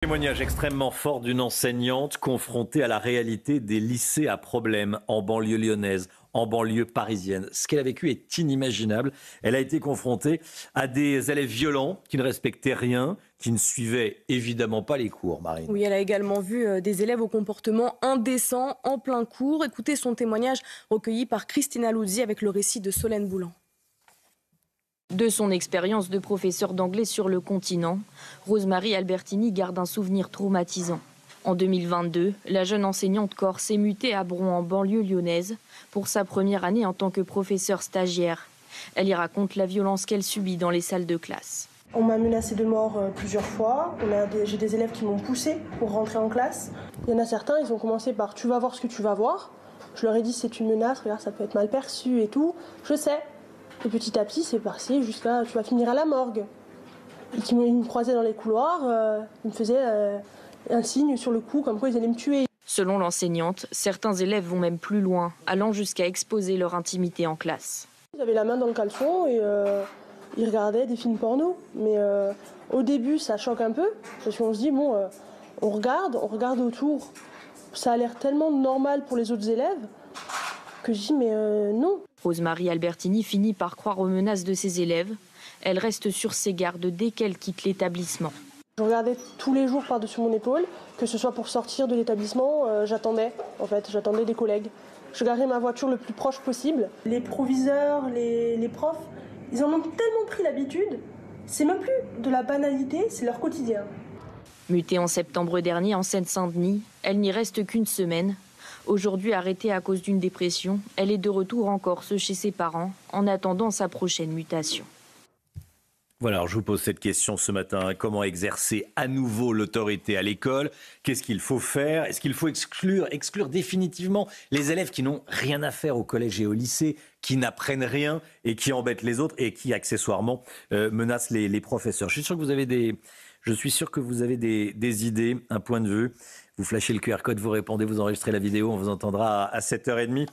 Témoignage extrêmement fort d'une enseignante confrontée à la réalité des lycées à problème en banlieue lyonnaise, en banlieue parisienne. Ce qu'elle a vécu est inimaginable. Elle a été confrontée à des élèves violents qui ne respectaient rien, qui ne suivaient évidemment pas les cours, Marine. Oui, elle a également vu des élèves au comportement indécent en plein cours. Écoutez son témoignage recueilli par Christina Luzzi avec le récit de Solène Boulan. De son expérience de professeur d'anglais sur le continent, Rosemarie Albertini garde un souvenir traumatisant. En 2022, la jeune enseignante corse est mutée à Bron en banlieue lyonnaise pour sa première année en tant que professeure stagiaire. Elle y raconte la violence qu'elle subit dans les salles de classe. On m'a menacé de mort plusieurs fois. J'ai des élèves qui m'ont poussé pour rentrer en classe. Il y en a certains, ils ont commencé par « tu vas voir ce que tu vas voir ». Je leur ai dit c'est une menace, regarde, ça peut être mal perçu et tout. Je sais. Et petit à petit, c'est passé jusqu'à tu vas finir à la morgue. Et ils me croisaient dans les couloirs, ils me faisaient un signe sur le cou comme quoi ils allaient me tuer. Selon l'enseignante, certains élèves vont même plus loin, allant jusqu'à exposer leur intimité en classe. Ils avaient la main dans le caleçon et ils regardaient des films porno. Mais au début, ça choque un peu, parce qu'on se dit, bon, on regarde autour. Ça a l'air tellement normal pour les autres élèves que je dis, mais non. Rosemarie Albertini finit par croire aux menaces de ses élèves. Elle reste sur ses gardes dès qu'elle quitte l'établissement. Je regardais tous les jours par-dessus mon épaule, que ce soit pour sortir de l'établissement, j'attendais des collègues. Je garais ma voiture le plus proche possible. Les proviseurs, les profs, ils en ont tellement pris l'habitude, c'est même plus de la banalité, c'est leur quotidien. Mutée en septembre dernier en Seine-Saint-Denis, elle n'y reste qu'une semaine. Aujourd'hui arrêtée à cause d'une dépression, elle est de retour en Corse chez ses parents en attendant sa prochaine mutation. Voilà, alors je vous pose cette question ce matin. Comment exercer à nouveau l'autorité à l'école? Qu'est-ce qu'il faut faire? Est-ce qu'il faut exclure définitivement les élèves qui n'ont rien à faire au collège et au lycée, qui n'apprennent rien et qui embêtent les autres et qui accessoirement menacent les professeurs? Je suis sûr que vous avez des idées, un point de vue. Vous flashez le QR code, vous répondez, vous enregistrez la vidéo, on vous entendra à 7h30.